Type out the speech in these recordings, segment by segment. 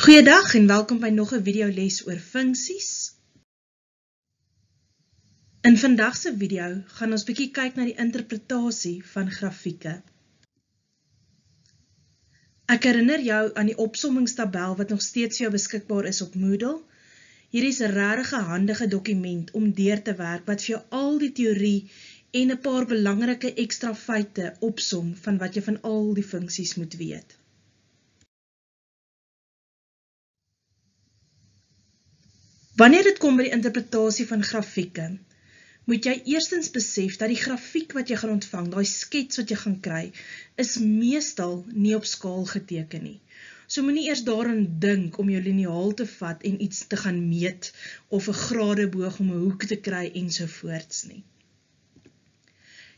Goeiedag en welkom by nog 'n videoles oor funksies. In vandag se video gaan ons bietjie kyk na die interpretasie van grafieke. Ek herinner jou aan die opsommingstabel wat nog steeds vir jou beskikbaar is op Moodle. Hierdie is 'n regtig handige dokument om deur te werk wat vir jou al die teorie en 'n paar belangrike ekstra feite opsom van wat jy van al die funksies moet weet. Wanneer dit kom by die interpretasie van grafieke, moet jy eerstens besef dat die grafiek wat jy gaan ontvang, daai skets wat jy gaan kry, is meestal nie op skaal geteken nie. So moenie eers daaraan dink om jou liniaal te vat en iets te gaan meet, of 'n gradeboog om 'n hoek te kry ensovoorts nie.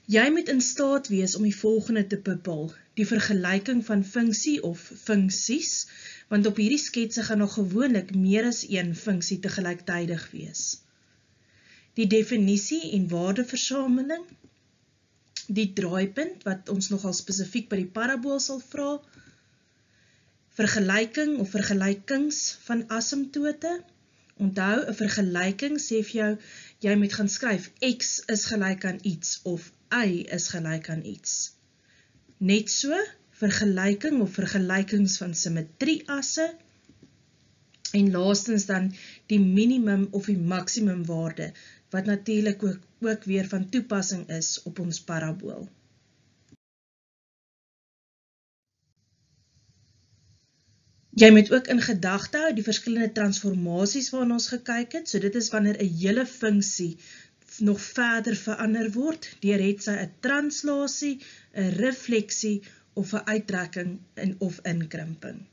Jy moet in staat wees om die volgende te bepaal, die vergelyking van funksie of funksies, want op hierdie sketse gaan nog gewoonlik meer as een funksie te gelyktydig wees. Die definisie en waardeversameling, die draaipunt wat ons nogal spesifiek by die parabool sal vra, vergelyking of vergelykings van asymptote. Onthou, 'n vergelyking sê vir jou, jy moet gaan skryf x is gelyk aan iets of y is gelyk aan iets. Net so, vergelyking of vergelykings van simmetrieasse, en laastens dan die minimum of die maksimum waarde, wat natuurlik ook weer van toepassing is op ons parabool. Jy moet ook in gedagte hou die verskillende transformasies waarna ons gekyk het, so dit is wanneer 'n hele funksie nog verder verander word, deur hetsy 'n translasie, 'n refleksie of 'n uittrekking of inkrimping.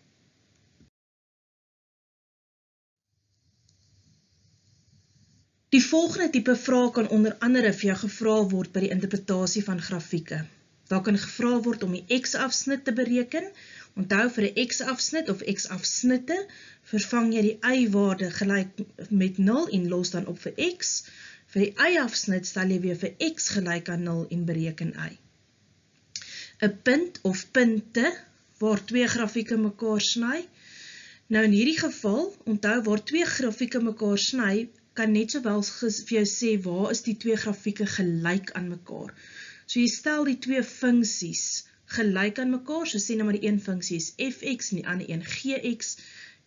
Die volgende tipe vrae kan onder andere vir jou gevra word by die interpretasie van grafieke. Daar kan gevra word om die x-afsnit te bereken. Onthou, vir 'n x-afsnit of x-afsnitte vervang jy die y-waarde gelyk met 0 en los dan op vir x. Vir die y-afsnit stel jy weer vir x gelyk aan 0 en bereken y. 'n punt of punte waar twee grafieke mekaar sny. Nou in hierdie geval, onthou, waar twee grafieke mekaar sny, kan net sowel vir jou sê waar is die twee grafieke gelyk aan mekaar. So jy stel die twee funksies gelyk aan mekaar, so sê nou maar die een funksie is fx en die ander een gx,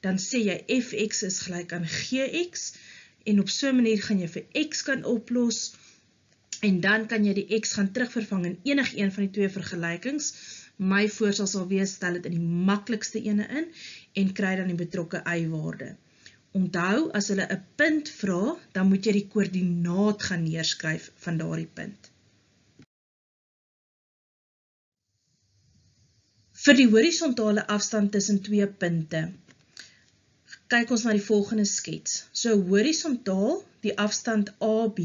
dan sê jy fx is gelyk aan gx, en op so 'n manier gaan jy vir x kan oplos, en dan kan jy die x gaan terugvervang in enige een van die twee vergelykings. My voorstel sal wees, stel dit in die maklikste ene in, en kry dan die betrokke y-waarde. Onthou, as hulle 'n punt vra, dan moet jy die koördinaat gaan neerskryf van daardie punt. Vir die horisontale afstand tussen twee punte, kyk ons na die volgende skets. So horisontaal, die afstand AB,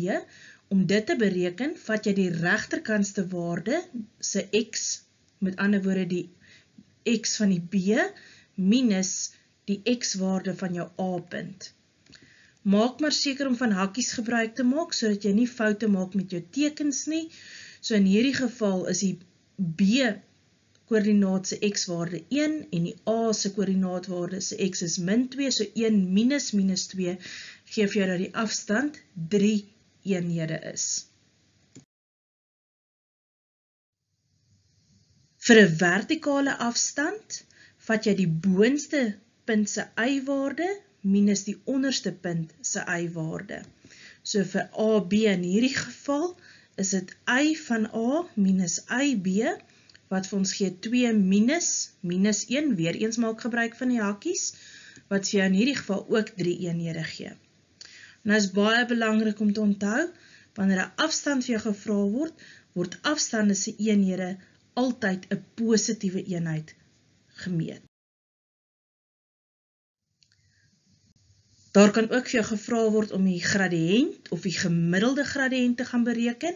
om dit te bereken, vat jy die regterkantste waarde, se x, met ander woorde die x van die B, minus die x-waarde van jou A-punt. Maak maar seker om van hakkies gebruik te maak, sodat jy nie foute maak met jou tekens nie. So in hierdie geval is die B-koördinaat se x-waarde 1, en die A se koördinaatwaarde se x is min 2, so 1 minus minus 2, gee vir jou dat die afstand 3 eenhede is. Vir 'n vertikale afstand, vat jy die boonste punt se y-waarde minus die onderste punt se y-waarde. So vir AB in hierdie geval is dit y van A minus yB, wat vir ons gee 2 minus 1, weer eens maak gebruik van die hakkies, wat vir jou in hierdie geval ook 3 eenhede gee. Nou is baie belangrik om te onthou, wanneer 'n afstand vir jou gevra word, word afstande se eenhede altyd 'n positiewe eenheid gemeet. Daar kan ook vir jou gevra word om die gradiënt of die gemiddelde gradiënt te gaan bereken.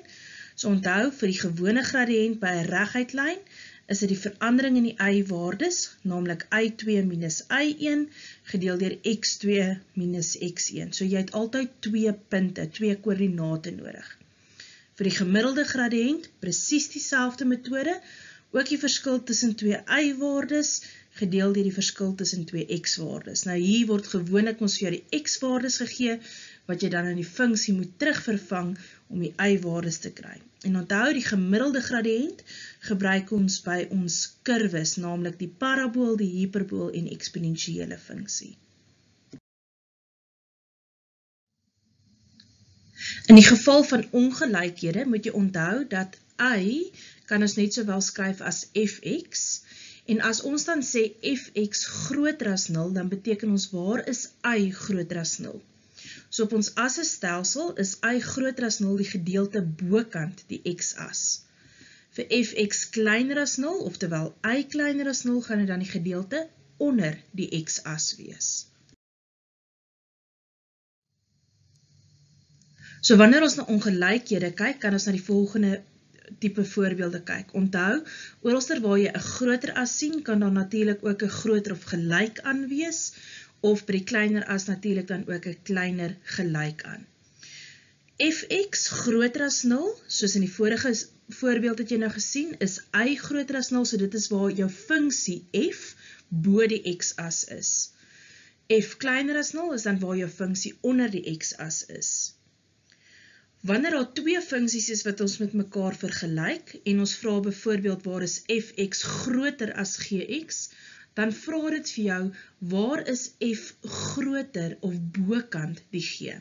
So onthou, vir die gewone gradiënt by 'n reguitlyn is dit die verandering in die y-waardes, naamlik y2 minus y1 gedeel deur x2 minus x1. So jy het altyd twee punte, twee koördinate nodig. Vir die gemiddelde gradiënt, presies dieselfde metode, ook die verskil tussen twee y-waardes gedeel deur die verskil tussen twee x-waardes. Nou hier word gewoonlik ons vir jou die x-waardes gegee, wat jy dan in die funksie moet terugvervang om die y-waardes te kry. En onthou, die gemiddelde gradiënt gebruik ons by ons kurwes, naamlik die parabool, die hiperbool en eksponensiële funksie. In die geval van ongelykhede moet jy onthou dat y kan ons net sowel skryf as fx, en as ons dan sê fx groter as 0, dan beteken ons waar is y groter as 0. So op ons assestelsel is y groter as 0 die gedeelte bokant die x-as. Vir fx kleiner as 0, oftewel y kleiner as 0, gaan dit dan die gedeelte onder die x-as wees. So wanneer ons na ongelykhede kyk, kan ons na die volgende tipe voorbeelde kyk. Onthou, oralster waar jy 'n groter as sien, kan dan natuurlik ook 'n groter of gelyk aan wees, of by die kleiner as natuurlik dan ook 'n kleiner gelyk aan. Fx groter as 0, soos in die vorige voorbeeld het jy nou gesien, is y groter as 0, so dit is waar jou funksie f bo die x-as is. F kleiner as 0 is dan waar jou funksie onder die x-as is. Wanneer daar twee funksies is wat ons met mekaar vergelyk, en ons vra byvoorbeeld waar is fx groter as gx, dan vra dit vir jou, waar is f groter of bokant die g?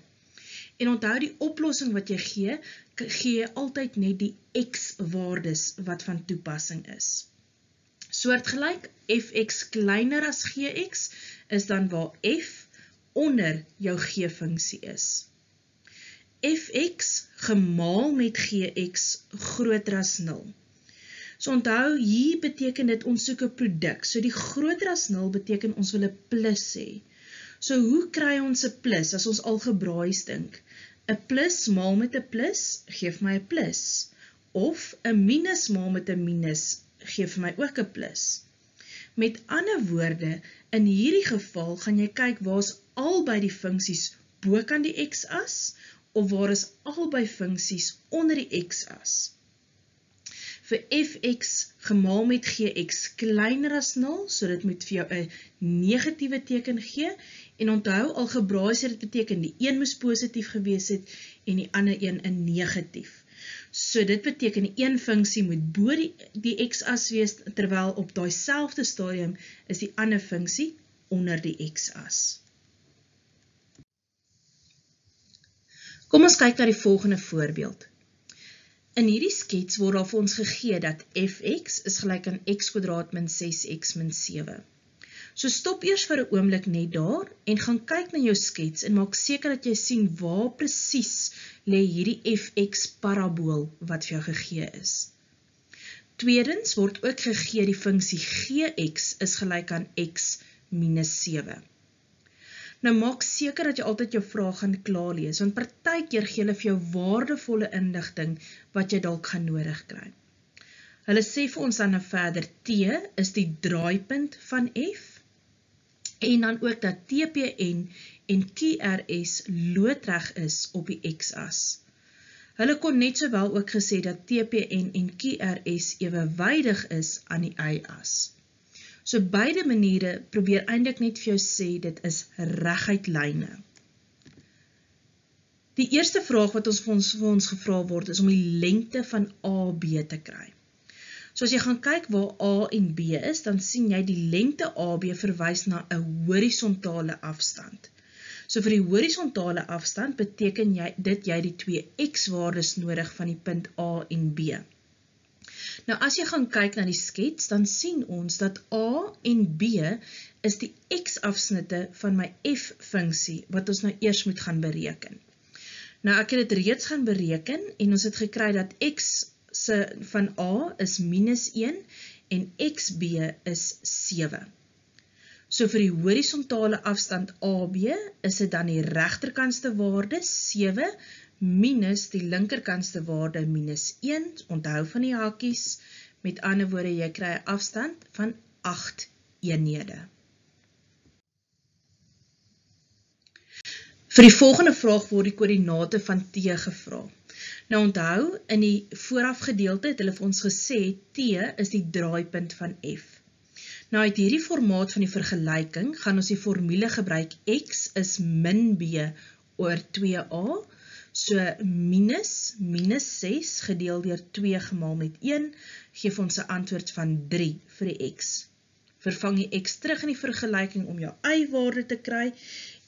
En onthou die oplossing wat jy gee altyd net die x-waardes wat van toepassing is. Soortgelyk, fx kleiner as gx is dan waar f onder jou g-funksie is. Fx gemaal met gx groter as 0. So onthou, hier beteken dit ons soek 'n produk. So die groter as 0 beteken ons wil 'n plus hê. So hoe kry ons 'n plus as ons algebraïs dink? 'n plus maal met 'n plus gee vir my 'n plus. Of 'n minus maal met 'n minus gee vir my ook 'n plus. Met ander woorde, in hierdie geval gaan jy kyk waar is albei die funksies bokant die x-as, of waar is albei funksies onder die x-as. Vir fx gemaal met gx kleiner as 0, so dit moet vir jou 'n negatiewe teken gee, en onthou, algebraïs het dit beteken die een moes positief gewees het, en die ander een 'n negatief. So dit beteken die een funksie moet bo die x-as wees, terwyl op daai selfde stadium is die ander funksie onder die x-as. Kom ons kyk na die volgende voorbeeld. In hierdie skets word daar vir ons gegee dat fx is gelyk aan x² min 6x min 7. So stop eers vir 'n oomblik net daar en gaan kyk na jou skets en maak seker dat jy sien waar presies lê hierdie fx parabool wat vir jou gegee is. Tweedens word ook gegee die funksie gx is gelyk aan x minus 7. Nou maak seker dat jy altyd jou vraag gaan klaar lees, want partykeer gee hulle vir jou waardevolle inligting wat jy dalk gaan nodig kry. Hulle sê vir ons dan nou verder, T is die draaipunt van F, en dan ook dat TPN en QRS loodreg is op die x-as. Hulle kon net sowel ook gesê dat TPN en QRS ewewydig is aan die y-as. So beide maniere probeer eintlik net vir jou sê, dit is reguit lyne. Die eerste vraag wat vir ons gevra word, is om die lengte van AB te kry. So as jy gaan kyk waar A en B is, dan sien jy die lengte AB verwys na 'n horisontale afstand. So vir die horisontale afstand beteken jy die twee x-waardes nodig van die punt A en B. Nou as jy gaan kyk na die skets, dan sien ons dat A en B is die x-afsnitte van my f-funksie, wat ons nou eers moet gaan bereken. Nou ek het dit reeds gaan bereken, en ons het gekry dat x van A is minus 1, en xb is 7. So vir die horisontale afstand AB, is dit dan die regterkantste waarde, 7, minus die linkerkantste waarde minus 1, onthou van die hakies, met ander woorde jy kry 'n afstand van 8 eenhede. Vir die volgende vraag word die koördinate van T gevra. Nou onthou, in die voorafgedeelte het hulle vir ons gesê, T is die draaipunt van F. Nou uit hierdie formaat van die vergelyking gaan ons die formule gebruik x is min b oor 2a, so minus 6 gedeel deur 2 gemaal met 1, geef ons 'n antwoord van 3 vir die x. Vervang die x terug in die vergelyking om jou y-waarde te kry,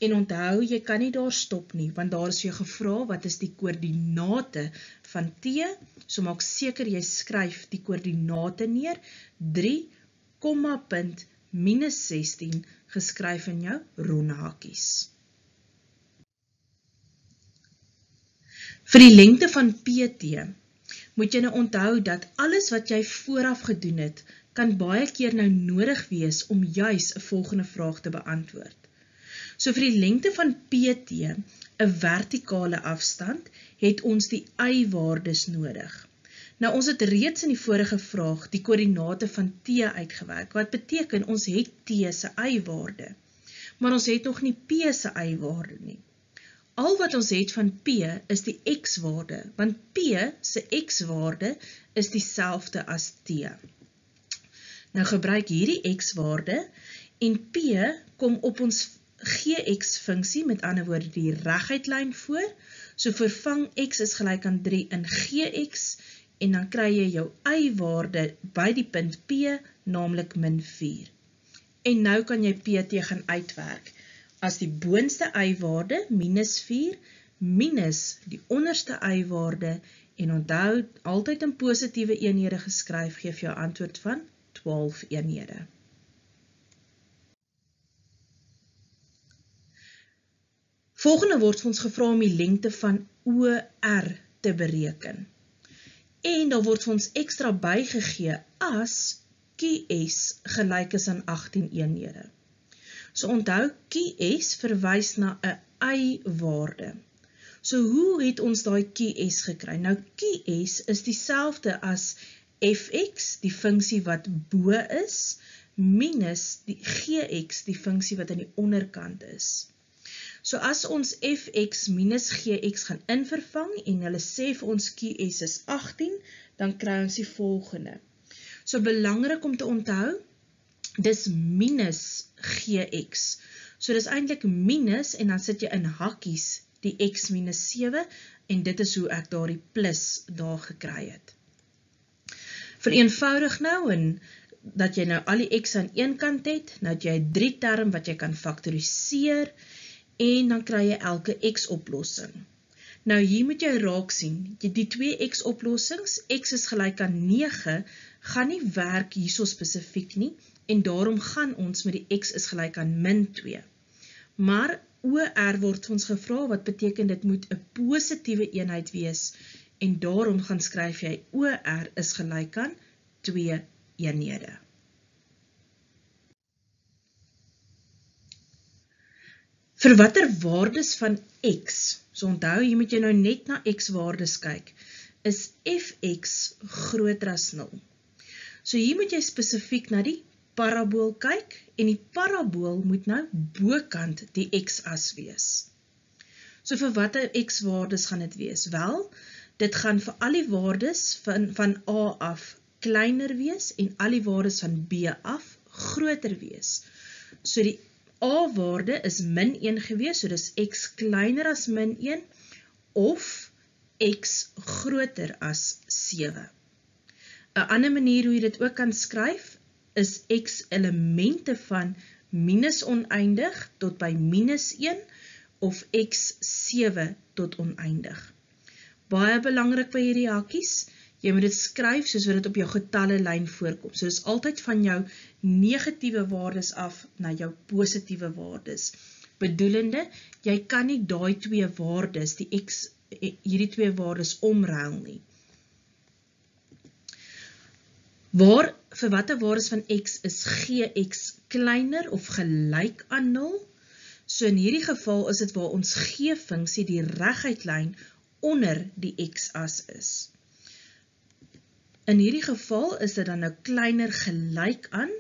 en onthou, jy kan nie daar stop nie, want daar is jou gevra, wat is die koördinate van t, so maak seker jy skryf die koördinate neer, 3, punt, minus 16, geskryf in jou ronde hakies. Vir die lengte van PT, moet jy nou onthou dat alles wat jy vooraf gedoen het, kan baie keer nou nodig wees om juis 'n volgende vraag te beantwoord. So vir die lengte van PT, 'n vertikale afstand, het ons die y-waardes nodig. Nou ons het reeds in die vorige vraag die koördinate van t uitgewerk, wat beteken ons het t se y-waarde, maar ons het nog nie p se y-waarde nie. Al wat ons het van p is die x-waarde, want p se x-waarde is dieselfde as t. Nou gebruik hierdie x-waarde en p kom op ons gx-funksie, met ander woorde die reguitlyn voor, so vervang x is gelyk aan 3 in gx, en dan kry jy jou y-waarde by die punt p, naamlik min 4. En nou kan jy pt gaan uitwerk, as die boonste y-waarde, minus 4, minus die onderste y-waarde, en onthou, altyd in positiewe eenhede geskryf, geef jou antwoord van 12 eenhede. Volgende word ons gevra om die lengte van OR te bereken. En daar word ons ekstra bygegee as QS gelyk is aan 18 eenhede. So onthou, QS verwys na 'n y-waarde. So hoe het ons daai QS gekry? Nou QS is dieselfde as fx, die funksie wat bo is, minus die gx, die funksie wat aan die onderkant is. So as ons fx minus gx gaan invervang en hulle sê vir ons QS is 18, dan kry ons die volgende. So belangrik om te onthou, dis minus gx. So dis eintlik minus en dan sit jy in hakkies die x minus 7 en dit is hoe ek daar die plus daar gekry het. Vereenvoudig nou en dat jy nou al die x aan een kant het, nou het jy 'n 3 term wat jy kan faktoriseer en dan kry jy elke x oplossing. Nou hier moet jy raak sien, die 2 x oplossings, x is gelyk aan 9, gaan nie werk hierso spesifiek nie, en daarom gaan ons met die x is gelyk aan min 2. Maar OR word ons gevra, wat beteken dit moet 'n positiewe eenheid wees, en daarom gaan skryf jy OR is gelyk aan 2 eenhede. Vir watter waardes van x, so onthou, hier moet jy nou net na x-waardes kyk, is fx groter as 0. So hier moet jy spesifiek na die parabool kyk, en die parabool moet nou bokant die x-as wees. So vir watter x-waardes gaan dit wees? Wel, dit gaan vir al die waardes van a af kleiner wees, en al die waardes van b af groter wees. So die a-waarde is min 1 gewees, so dis x kleiner as min 1, of x groter as 7. 'n ander manier hoe jy dit ook kan skryf, is x elemente van minus oneindig tot by minus 1, of x 7 tot oneindig. Baie belangrik by hierdie hakkies, jy moet dit skryf soos wat dit op jou getallelyn voorkom. So dis altyd van jou negatiewe waardes af na jou positiewe waardes. Bedoelende, jy kan nie daai twee waardes, hierdie twee waardes omruil nie. Vir watter waardes van x is gx kleiner of gelyk aan 0? So in hierdie geval is dit waar ons g-funksie die reguitlyn onder die x-as is. In hierdie geval is dit dan nou kleiner gelyk aan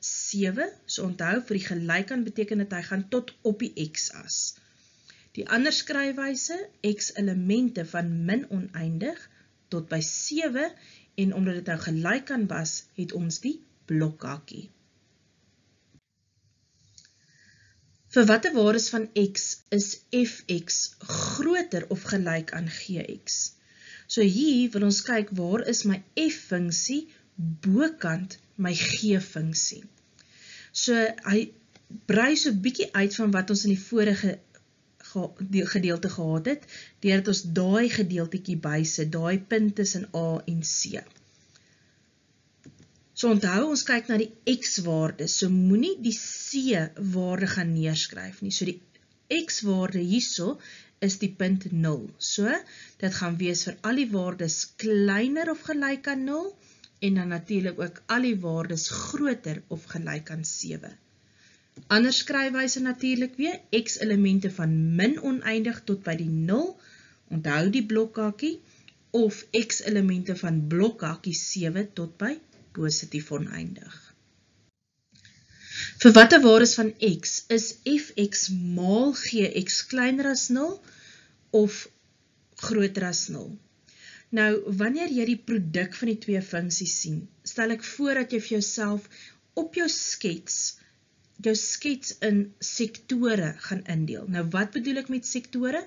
7, so onthou vir die gelyk aan beteken dat hy gaan tot op die x-as. Die ander skryfwyse, x elemente van min oneindig tot by 7, en omdat dit nou gelyk aan was, het ons die blokhakkie. Vir watter waardes van x is fx groter of gelyk aan gx? So hier wil ons kyk waar is my f-funksie bokant my g-funksie. So hy brei so bietjie uit van wat ons in die vorige gedeelte gehad het, deurdat ons daai gedeeltetjie bysit, daai punt tussen A en C. So onthou, ons kyk na die x-waarde, so moenie die c-waarde gaan neerskryf nie. So die x-waarde hierso is die punt 0. So, dit gaan wees vir al die waardes kleiner of gelyk aan 0, en dan natuurlik ook al die waardes groter of gelyk aan 7. Ander skryfwyse natuurlik weer, x-elemente van min oneindig tot by die 0, onthou die blokhakie, of x-elemente van blokhakie 7 tot by positief oneindig. Vir watter waardes van x is fx maal gx kleiner as 0 of groter as 0? Nou, wanneer jy die produk van die twee funksies sien, stel ek voor dat jy vir jouself op jou skets in sektore gaan indeel. Nou, wat bedoel ek met sektore?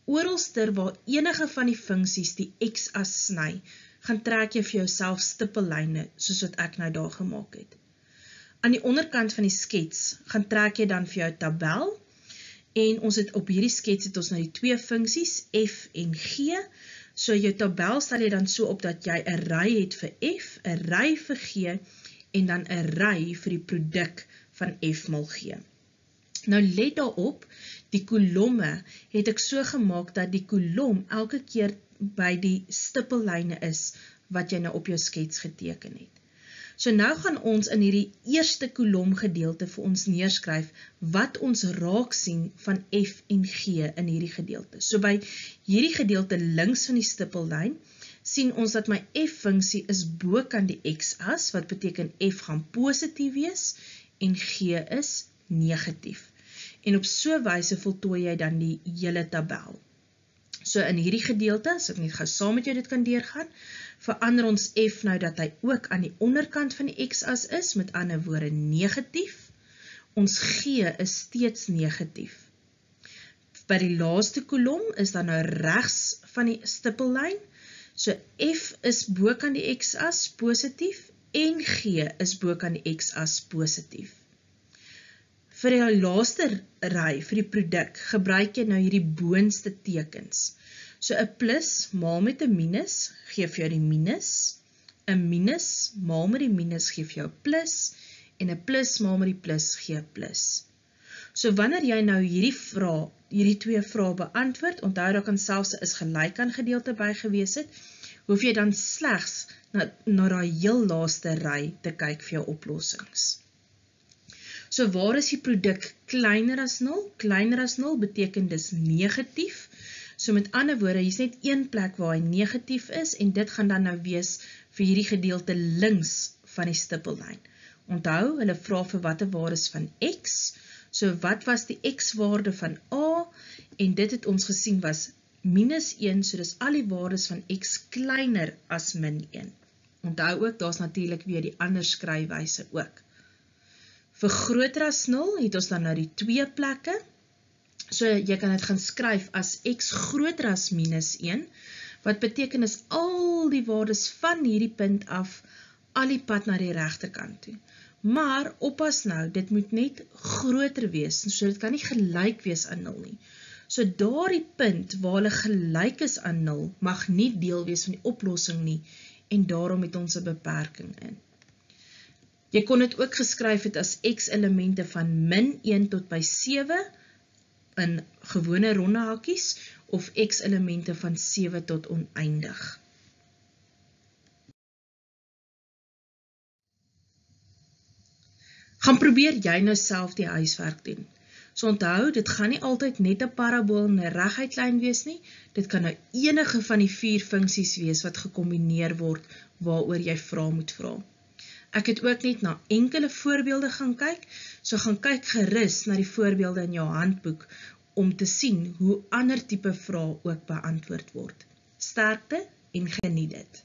Oralster waar enige van die funksies die x-as sny, gaan trek jy vir jouself stippellyne, soos wat ek nou daar gemaak het. Aan die onderkant van die skets, gaan trek jy dan vir jou tabel, en ons het op hierdie skets het ons nou die twee funksies, f en g, so jou tabel stel jy dan so op dat jy 'n ry het vir f, 'n ry vir g, en dan 'n ry vir die produk van f mal g. Nou let daarop, die kolomme het ek so gemaak dat die kolom elke keer by die stippellyne is wat jy nou op jou skets geteken het. So nou gaan ons in hierdie eerste kolom gedeelte vir ons neerskryf wat ons raak sien van f en g in hierdie gedeelte. So by hierdie gedeelte links van die stippellyn sien ons dat my f-funksie is bokant die x-as, wat beteken f gaan positief wees en g is negatief. En op so wyse voltooi jy dan die hele tabel. So in hierdie gedeelte, as ek net gou saam met jou dit kan deurgaan, verander ons f nou dat hy ook aan die onderkant van die x-as is, met ander woorde negatief. Ons g is steeds negatief. By die laaste kolom is dan nou regs van die stippellyn. So f is bokant die x-as positief en g is bokant die x-as positief. Vir die laaste ry, vir die produk, gebruik jy nou hierdie boonste tekens. So 'n plus maal met 'n minus gee vir jou die minus, 'n minus maal met die minus gee vir jou plus, en 'n plus maal met die plus gee plus. So wanneer jy nou hierdie twee vrae beantwoord, onthou daar kan selfs 'n is gelyk aan gedeelte by gewees het, hoef jy dan slegs na daai heel laaste ry te kyk vir jou oplossings. So waar is die produk kleiner as 0? Kleiner as 0 beteken dis negatief. So met ander woorde, hier is net een plek waar hy negatief is, en dit gaan dan nou wees vir hierdie gedeelte links van die stippellyn. Onthou, hulle vra vir watter waardes van x. So wat was die x-waarde van a? En dit het ons gesien was minus 1, so dis al die waardes van x kleiner as min 1. Onthou ook, daar's natuurlik weer die ander skryfwyse ook. Vir groter as 0 het ons dan nou die twee plekke. So jy kan dit gaan skryf as x groter as minus 1, wat beteken is al die waardes van hierdie punt af, al die pad na die regterkant toe. Maar oppas nou, dit moet net groter wees, so dit kan nie gelyk wees aan 0 nie. So daardie punt waar hulle gelyk is aan 0, mag nie deel wees van die oplossing nie, en daarom het ons 'n beperking in. Jy kon dit ook geskryf het as x-elemente van min 1 tot by 7 in gewone ronde hakies, of x-elemente van 7 tot oneindig. Gaan probeer jy nou self die huiswerk doen. So onthou, dit gaan nie altyd net 'n parabool en 'n reguitlyn wees nie, dit kan nou enige van die 4 funksies wees wat gekombineer word waaroor jy vrae moet vra. Ek het ook net na enkele voorbeelde gaan kyk, so gaan kyk gerus na die voorbeelde in jou handboek om te sien hoe ander tipe vrae ook beantwoord word. Sterkte en geniet dit!